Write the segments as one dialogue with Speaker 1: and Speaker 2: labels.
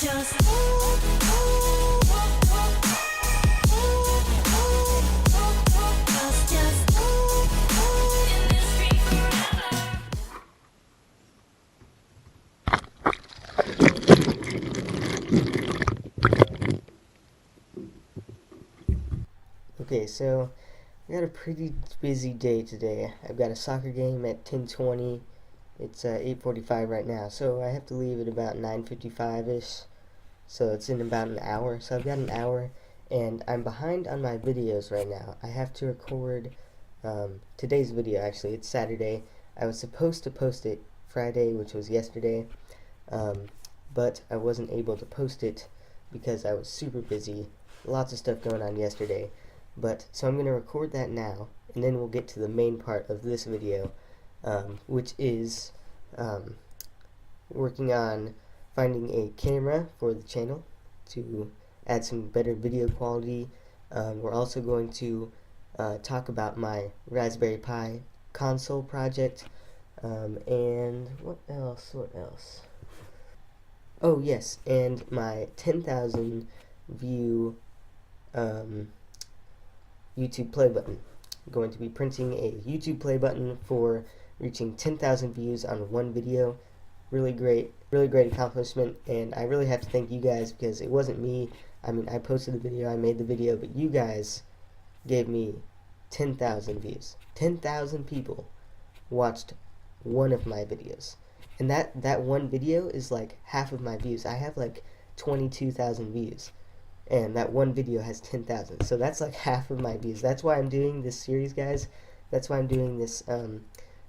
Speaker 1: Okay, so I got a pretty busy day today. I've got a soccer game at 10:20. It's 8:45 right now, so I have to leave at about 9:55ish. So it's in about an hour. So I've got an hour, and I'm behind on my videos right now. I have to record today's video. Actually, it's Saturday. I was supposed to post it Friday, which was yesterday, um, but I wasn't able to post it because I was super busy. Lots of stuff going on yesterday. But so I'm going to record that now, and then we'll get to the main part of this video, which is working on finding a camera for the channel to add some better video quality. We're also going to talk about my Raspberry Pi console project, and what else? Oh yes, and my 10,000 view YouTube play button. I'm going to be printing a YouTube play button for reaching 10,000 views on one video. Really great accomplishment, and I really have to thank you guys because it wasn't me. I mean, I posted the video, I made the video, but you guys gave me 10,000 views. 10,000 people watched one of my videos. And that one video is like half of my views. I have like 22,000 views. And that one video has 10,000. So that's like half of my views. That's why I'm doing this series, guys. That's why I'm doing this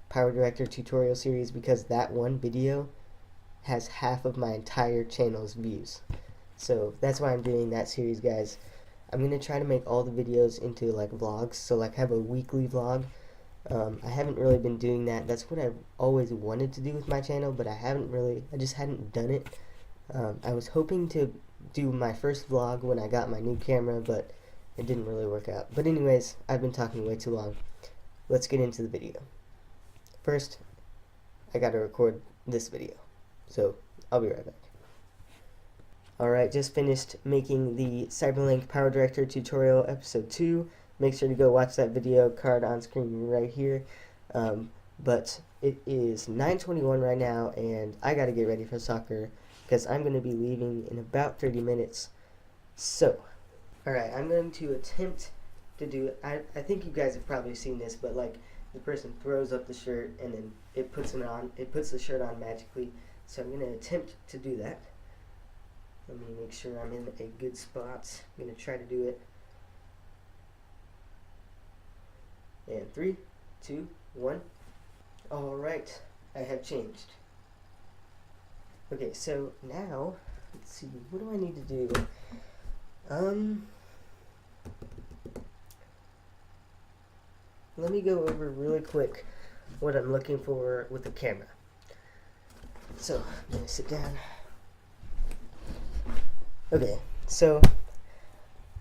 Speaker 1: Power Director tutorial series, because that one video has half of my entire channel's views. So that's why I'm doing that series, guys. I'm going to try to make all the videos into like vlogs. So like have a weekly vlog. I haven't really been doing that. That's what I've always wanted to do with my channel, but I just hadn't done it. I was hoping to do my first vlog when I got my new camera, but it didn't really work out. But anyways, I've been talking way too long. Let's get into the video. First, I gotta record this video, so I'll be right back. Alright, just finished making the Cyberlink Power Director tutorial episode 2. Make sure to go watch that video, card on screen right here. But it is 9:21 right now, and I gotta get ready for soccer because I'm going to be leaving in about 30 minutes. So, alright, I'm going to attempt to do it. I think you guys have probably seen this, but like the person throws up the shirt and then it puts the shirt on magically. So I'm going to attempt to do that. Let me make sure I'm in a good spot. I'm going to try to do it. And 3, 2, 1. Alright, I have changed. Okay, so now, let's see, what do I need to do? Let me go over really quick what I'm looking for with the camera. So, I'm going to sit down. Okay, so,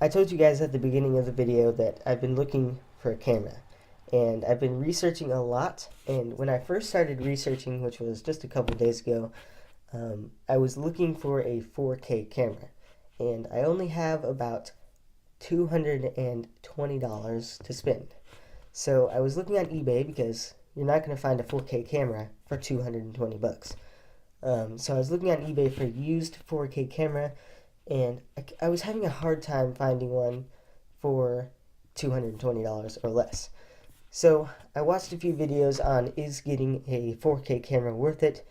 Speaker 1: I told you guys at the beginning of the video that I've been looking for a camera. And I've been researching a lot, and when I first started researching, which was just a couple days ago, I was looking for a 4K camera, and I only have about $220 to spend. So I was looking on eBay because you're not going to find a 4K camera for 220 bucks. So I was looking on eBay for used 4K camera, and I was having a hard time finding one for $220 or less. So I watched a few videos on is getting a 4K camera worth it,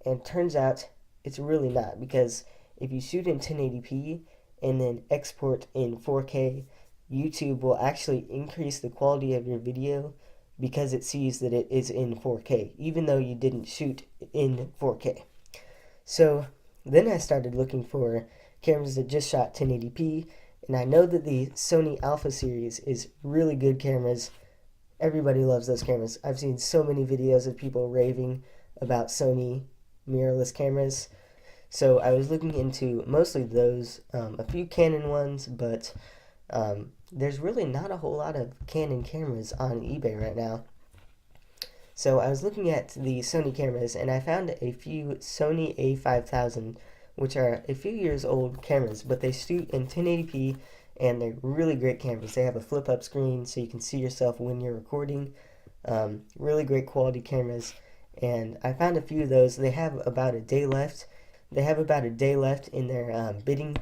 Speaker 1: and turns out it's really not, because if you shoot in 1080p and then export in 4K, YouTube will actually increase the quality of your video because it sees that it is in 4K, even though you didn't shoot in 4K. So then I started looking for cameras that just shot 1080p, and I know that the Sony Alpha series is really good cameras. Everybody loves those cameras. I've seen so many videos of people raving about Sony mirrorless cameras. So I was looking into mostly those, a few Canon ones, but there's really not a whole lot of Canon cameras on eBay right now. So I was looking at the Sony cameras, and I found a few Sony a5000 which are a few years old cameras, but they shoot in 1080p, and they're really great cameras. They have a flip-up screen so you can see yourself when you're recording. Really great quality cameras, and I found a few of those. They have about a day left. They have about a day left in their bidding,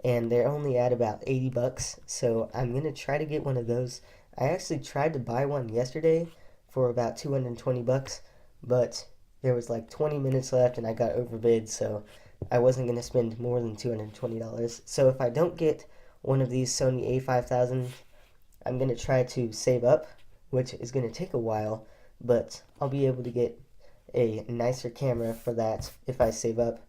Speaker 1: and they're only at about $80, so I'm gonna try to get one of those. I actually tried to buy one yesterday for about $220, but there was like 20 minutes left and I got overbid, so I wasn't gonna spend more than $220. So if I don't get one of these Sony a5000, I'm gonna try to save up, which is gonna take a while, but I'll be able to get a nicer camera for that if I save up.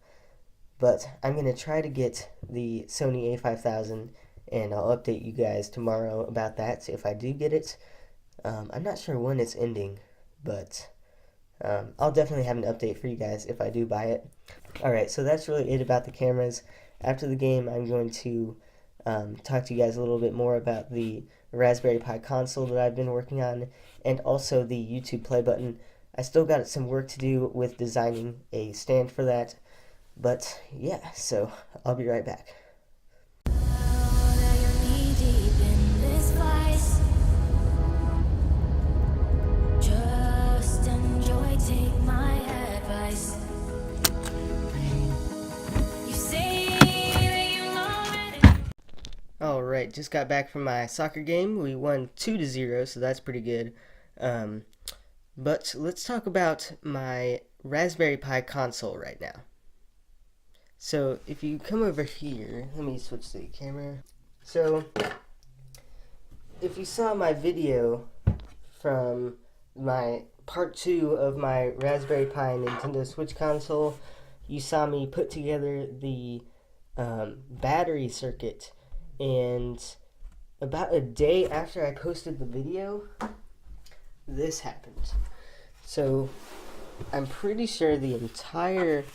Speaker 1: But I'm going to try to get the Sony a5000, and I'll update you guys tomorrow about that if I do get it. I'm not sure when it's ending, but I'll definitely have an update for you guys if I do buy it. Alright, so that's really it about the cameras. After the game, I'm going to talk to you guys a little bit more about the Raspberry Pi console that I've been working on, and also the YouTube play button. I still got some work to do with designing a stand for that. But yeah, so I'll be right back. Just enjoy, take my advice. You say that you know it. Alright, just got back from my soccer game. We won 2-0, so that's pretty good. But let's talk about my Raspberry Pi console right now. So if you come over here, let me switch the camera. So if you saw my video from my part 2 of my Raspberry Pi Nintendo Switch console, you saw me put together the battery circuit, and about a day after I posted the video, this happened. So I'm pretty sure the entire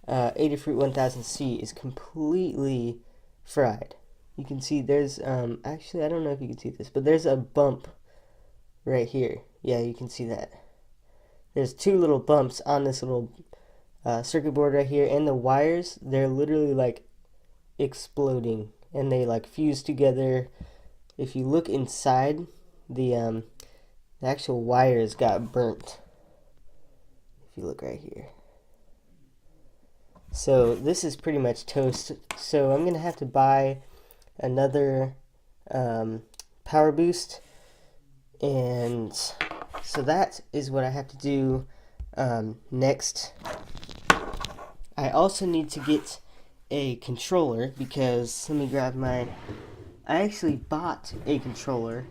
Speaker 1: Adafruit 1000C is completely fried. You can see there's, actually I don't know if you can see this, but there's a bump right here. Yeah, you can see that. There's 2 little bumps on this little circuit board right here, and the wires, they're literally like exploding, and they like fuse together. If you look inside, the actual wires got burnt. If you look right here. So this is pretty much toast. So I'm going to have to buy another power boost. And so that is what I have to do next. I also need to get a controller because, let me grab my, I actually bought a controller,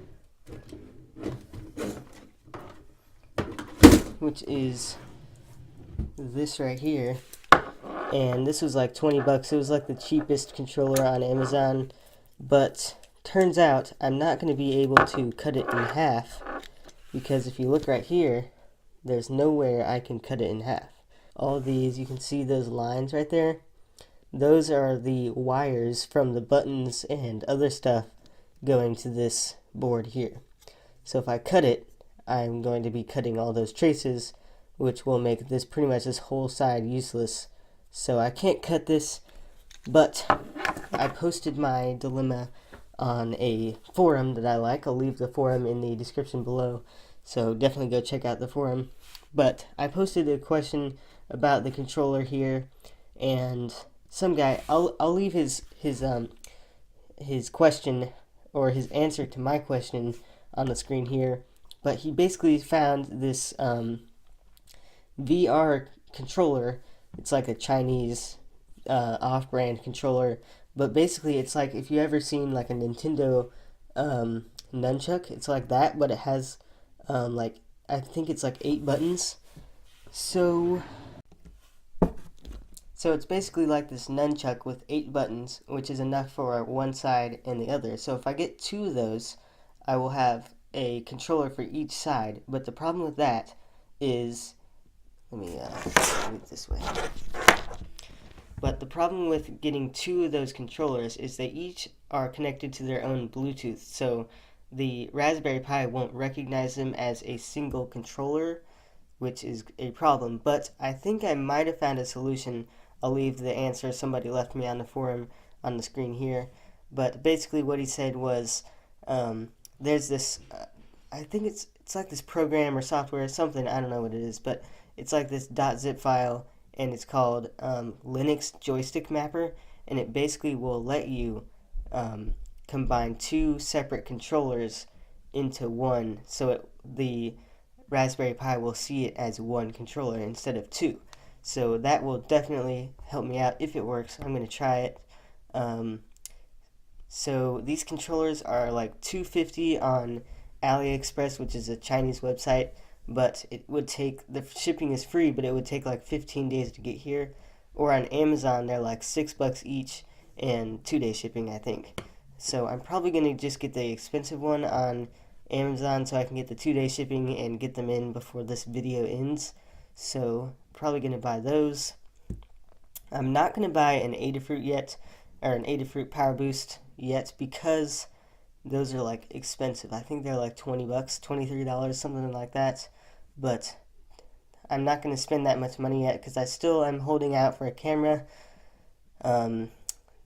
Speaker 1: which is this right here. And this was like 20 bucks. It was like the cheapest controller on Amazon, but turns out I'm not going to be able to cut it in half, because if you look right here, there's nowhere I can cut it in half. All these, you can see those lines right there. Those are the wires from the buttons and other stuff going to this board here. So if I cut it, I'm going to be cutting all those traces, which will make this pretty much this whole side useless. So I can't cut this, but I posted my dilemma on a forum that I like. I'll leave the forum in the description below, so definitely go check out the forum. But I posted a question about the controller here, and some guy, I'll leave his question, or his answer to my question, on the screen here. But he basically found this VR controller. It's like a Chinese off-brand controller, but basically it's like, if you ever seen like a Nintendo nunchuck, it's like that, but it has like, I think it's like 8 buttons. So it's basically like this nunchuck with 8 buttons, which is enough for one side and the other. So if I get 2 of those, I will have a controller for each side. But the problem with that is, let me move it this way. But the problem with getting 2 of those controllers is they each are connected to their own Bluetooth. So the Raspberry Pi won't recognize them as a single controller, which is a problem. But I think I might have found a solution I'll leave the answer somebody left me on the forum on the screen here. But basically what he said was, there's this, I think it's like this program or software or something, I don't know what it is, but it's like this .zip file, and it's called Linux Joystick Mapper, and it basically will let you combine two separate controllers into one, so the Raspberry Pi will see it as one controller instead of two. So that will definitely help me out if it works. I'm going to try it. So these controllers are like $250 on AliExpress, which is a Chinese website, but it would take, the shipping is free, but it would take like 15 days to get here. Or on Amazon, they're like $6 each and 2-day shipping, I think. So I'm probably going to just get the expensive one on Amazon so I can get the 2-day shipping and get them in before this video ends. So probably going to buy those. I'm not going to buy an Adafruit yet, or an Adafruit Power Boost yet, because those are like expensive. I think they're like $20, $23, something like that. But I'm not going to spend that much money yet because I still am holding out for a camera.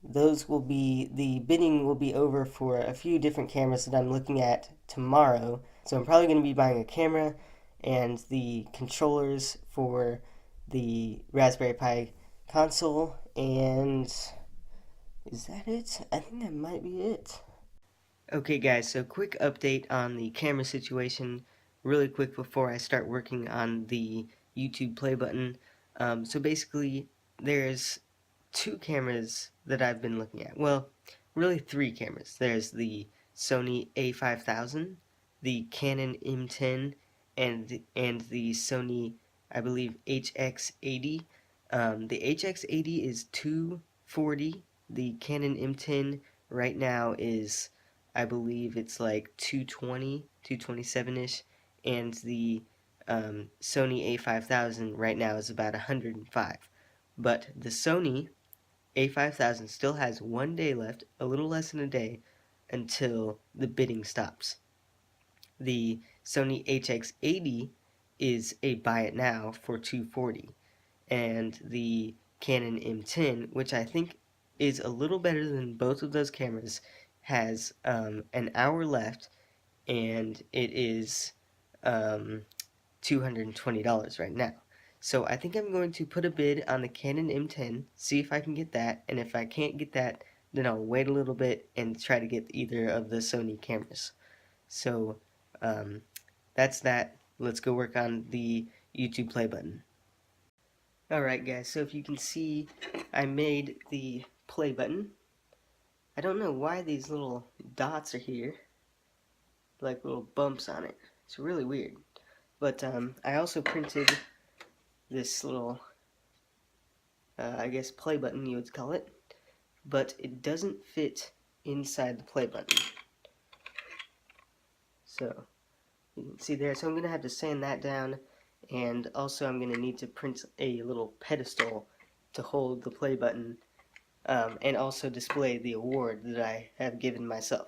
Speaker 1: Those will be, the bidding will be over for a few different cameras that I'm looking at tomorrow. So I'm probably going to be buying a camera and the controllers for the Raspberry Pi console, and is that it? I think that might be it. Okay guys, so quick update on the camera situation really quick before I start working on the YouTube play button. So basically there's two cameras that I've been looking at. Well, really three cameras. There's the Sony a5000, the Canon M10, and the Sony, I believe, HX80. The HX80 is $240. The Canon M10 right now is, I believe it's like 220, 227-ish, and the Sony a5000 right now is about 105. But the Sony a5000 still has 1 day left, a little less than a day, until the bidding stops. The Sony HX80 is a buy it now for $240, and the Canon M10, which I think is a little better than both of those cameras, has an hour left, and it is $220 right now. So I think I'm going to put a bid on the Canon M10, see if I can get that, and if I can't get that, then I'll wait a little bit and try to get either of the Sony cameras. So that's that. Let's go work on the YouTube play button. Alright guys, so if you can see, I made the play button. I don't know why these little dots are here, like little bumps on it. It's really weird. But I also printed this little, I guess, play button you would call it, but it doesn't fit inside the play button. So you can see there, so I'm going to have to sand that down, and also I'm going to need to print a little pedestal to hold the play button, and also display the award that I have given myself.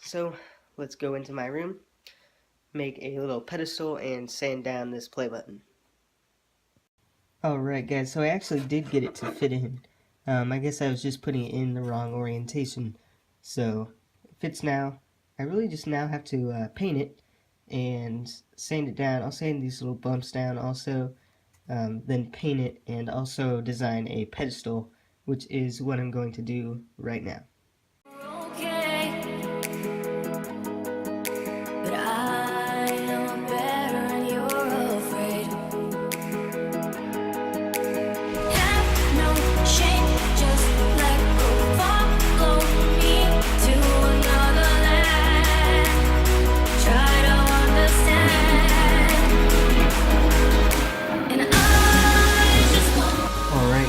Speaker 1: So let's go into my room, make a little pedestal, and sand down this play button. Alright guys, so I actually did get it to fit in. I guess I was just putting it in the wrong orientation. So it fits now. I really just now have to paint it and sand it down. I'll sand these little bumps down also, then paint it, and also design a pedestal, which is what I'm going to do right now.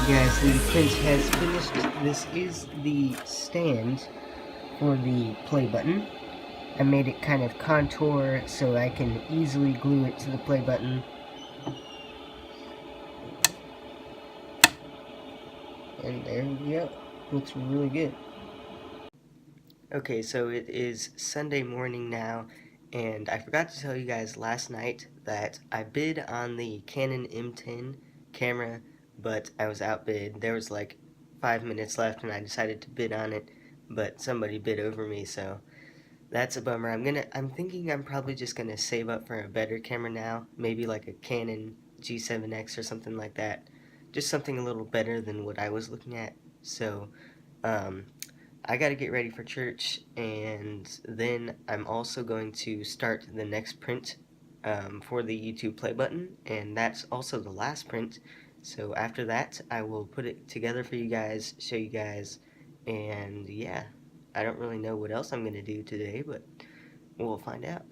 Speaker 1: Guys, the print has finished. This is the stand for the play button. I made it kind of contour so I can easily glue it to the play button. And there we go. Looks really good. Okay, so it is Sunday morning now, and I forgot to tell you guys last night that I bid on the Canon M10 camera, but I was outbid. There was like 5 minutes left and I decided to bid on it, but somebody bid over me, so that's a bummer. I'm thinking I'm probably just gonna save up for a better camera now, maybe like a Canon G7X or something like that. Just something a little better than what I was looking at. So, um, I gotta get ready for church, and then I'm also going to start the next print for the YouTube play button, and that's also the last print. So after that, I will put it together for you guys, show you guys, and yeah, I don't really know what else I'm gonna do today, but we'll find out.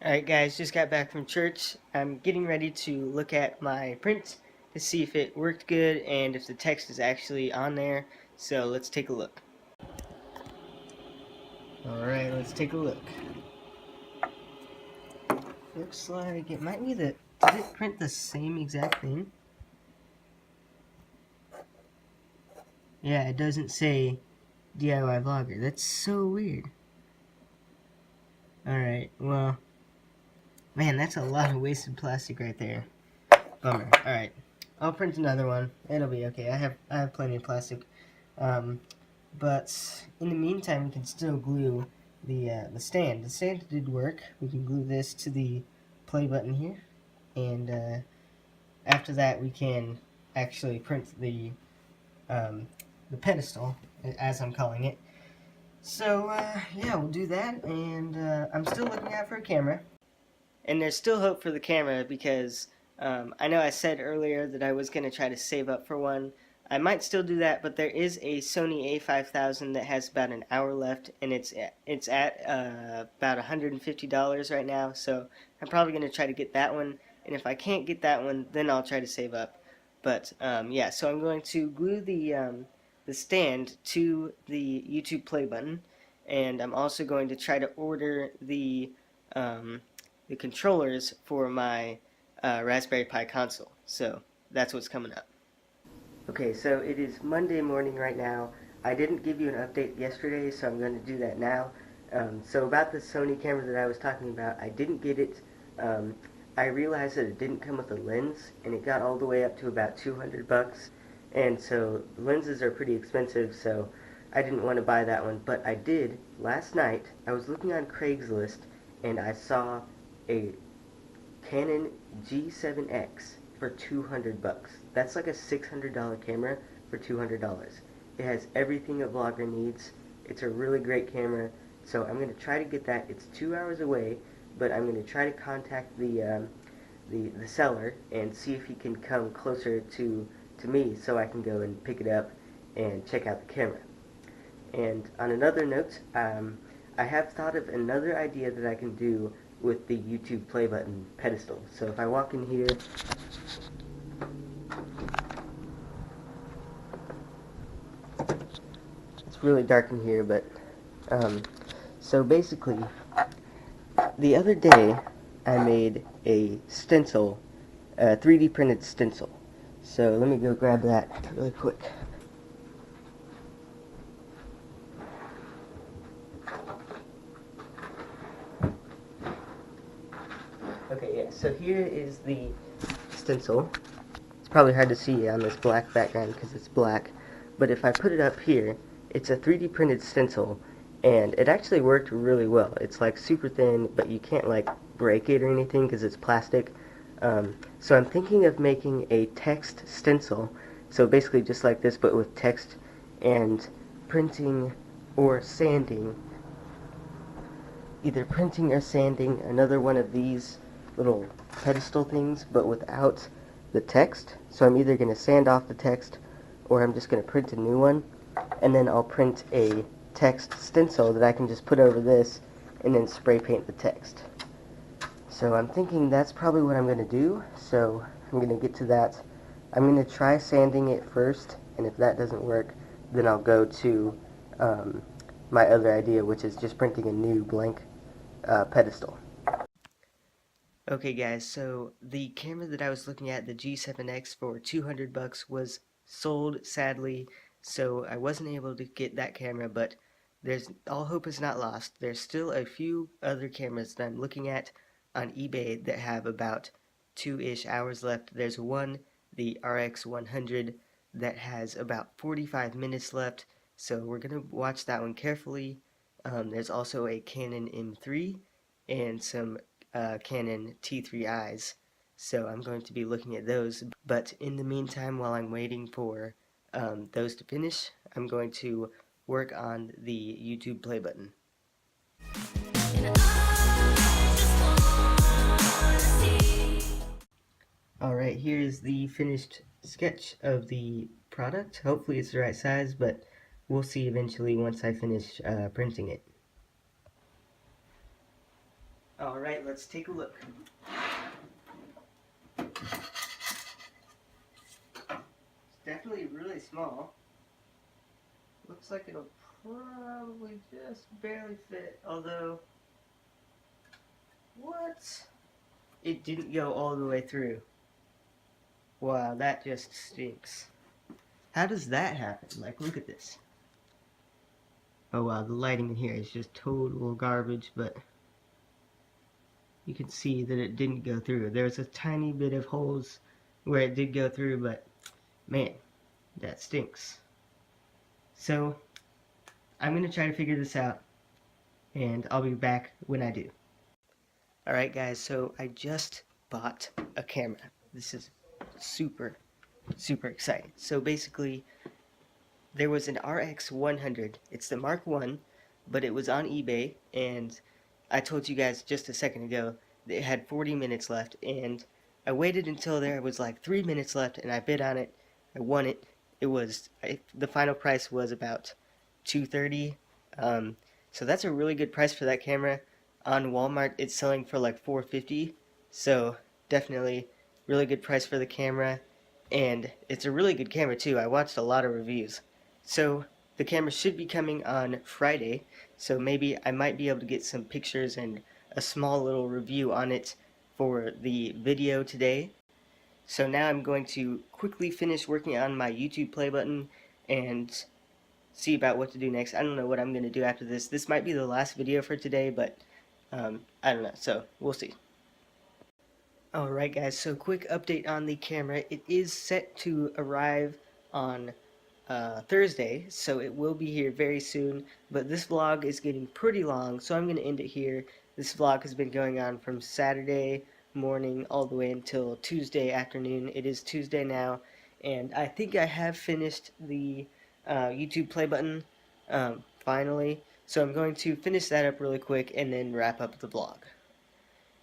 Speaker 1: Alright guys, just got back from church. I'm getting ready to look at my print to see if it worked good and if the text is actually on there. So let's take a look. Alright, let's take a look. Looks like it might be did it print the same exact thing? Yeah, it doesn't say DIY Vlogger. That's so weird. Alright, well, man, that's a lot of wasted plastic right there. Bummer. Alright, I'll print another one. It'll be okay. I have plenty of plastic. But in the meantime, we can still glue the stand. The stand did work. We can glue this to the play button here, and after that, we can actually print the pedestal, as I'm calling it. So yeah, we'll do that, and I'm still looking out for a camera. And there's still hope for the camera because I know I said earlier that I was going to try to save up for one. I might still do that, but there is a Sony a5000 that has about an hour left, and it's at about $150 right now, so I'm probably going to try to get that one, and if I can't get that one, then I'll try to save up. But yeah, so I'm going to glue the stand to the YouTube play button, and I'm also going to try to order the controllers for my Raspberry Pi console. So that's what's coming up. Okay, so it is Monday morning right now. I didn't give you an update yesterday, so I'm going to do that now. So about the Sony camera that I was talking about, I didn't get it. I realized that it didn't come with a lens, and it got all the way up to about 200 bucks. And so lenses are pretty expensive, so I didn't want to buy that one. But I did last night. I was looking on Craigslist, and I saw a Canon G7X for 200 bucks. That's like a $600 camera for $200. It has everything a vlogger needs. It's a really great camera, so I'm going to try to get that. It's 2 hours away, but I'm going to try to contact the seller and see if he can come closer to me so I can go and pick it up and check out the camera. And on another note, I have thought of another idea that I can do with the YouTube play button pedestal. So if I walk in here, it's really dark in here, but so basically the other day I made a stencil, a 3D printed stencil. So let me go grab that really quick. Okay, yeah, so here is the stencil. It's probably hard to see on this black background because it's black, but if I put it up here, it's a 3D printed stencil, and it actually worked really well. It's like super thin, but you can't like break it or anything because it's plastic. So I'm thinking of making a text stencil, so basically just like this but with text, and printing or sanding, either printing or sanding another one of these little pedestal things, but without the text. So I'm either going to sand off the text, or I'm just going to print a new one, and then I'll print a text stencil that I can just put over this, and then spray paint the text. So I'm thinking that's probably what I'm going to do, so I'm going to get to that. I'm going to try sanding it first, and if that doesn't work, then I'll go to my other idea, which is just printing a new blank pedestal. Okay guys, so the camera that I was looking at, the G7X for $200 was sold sadly, so I wasn't able to get that camera, but all hope is not lost. There's still a few other cameras that I'm looking at on eBay that have about 2-ish hours left. There's one, the RX100, that has about 45 minutes left, so we're going to watch that one carefully. There's also a Canon M3 and some Canon T3Is, so I'm going to be looking at those. But in the meantime, while I'm waiting for those to finish, I'm going to work on the YouTube play button. Alright, here's the finished sketch of the product. Hopefully it's the right size, but we'll see eventually once I finish printing it. Alright, let's take a look. It's definitely really small. Looks like it'll probably just barely fit, although... What? It didn't go all the way through. Wow, that just stinks. How does that happen? Like, look at this. Oh wow, the lighting in here is just total garbage, but you can see that it didn't go through. There's a tiny bit of holes where it did go through, but man, that stinks. So, I'm going to try to figure this out, and I'll be back when I do. Alright guys, so I just bought a camera. This is super exciting. So basically, there was an RX100. It's the Mark 1, but it was on eBay, and I told you guys just a second ago that it had 40 minutes left, and I waited until there was like 3 minutes left, and I bid on it. I won it. The final price was about $230. So that's a really good price for that camera. On Walmart, it's selling for like $450. So definitely really good price for the camera, and it's a really good camera too. I watched a lot of reviews. So the camera should be coming on Friday, so maybe I might be able to get some pictures and a small little review on it for the video today. So now I'm going to quickly finish working on my YouTube play button and see about what to do next. I don't know what I'm going to do after this. This might be the last video for today, but I don't know, so we'll see. Alright guys, so quick update on the camera. It is set to arrive on Thursday, so it will be here very soon, but this vlog is getting pretty long, so I'm going to end it here. This vlog has been going on from Saturday morning all the way until Tuesday afternoon. It is Tuesday now, and I think I have finished the YouTube play button finally, so I'm going to finish that up really quick and then wrap up the vlog.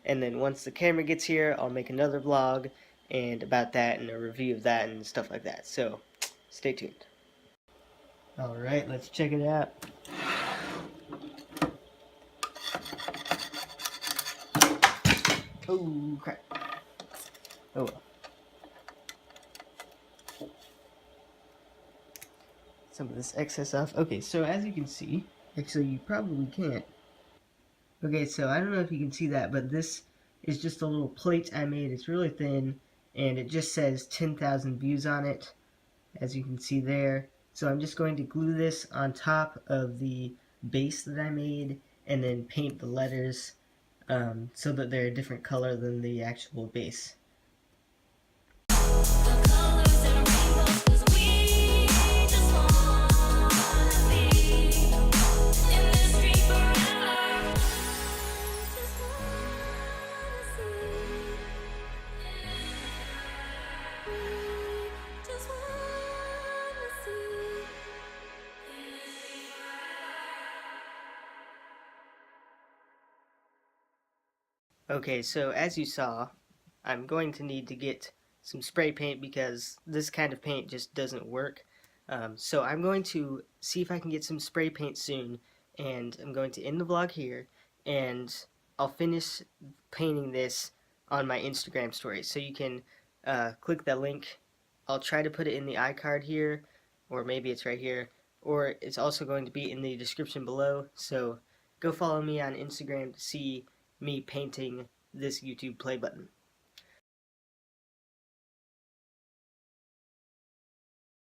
Speaker 1: And then once the camera gets here, I'll make another vlog and about that and a review of that and stuff like that, so stay tuned. Alright, let's check it out. Oh, crap. Oh well. Some of this excess off. Okay, so as you can see, actually you probably can't. Okay, so I don't know if you can see that, but this is just a little plate I made. It's really thin, and it just says 10,000 views on it, as you can see there. So I'm just going to glue this on top of the base that I made and then paint the letters so that they're a different color than the actual base. Okay, so as you saw, I'm going to need to get some spray paint because this kind of paint just doesn't work. So I'm going to see if I can get some spray paint soon, and I'm going to end the vlog here, and I'll finish painting this on my Instagram story. So you can click that link. I'll try to put it in the iCard here, or maybe it's right here, or it's also going to be in the description below. So go follow me on Instagram to see me painting this YouTube play button.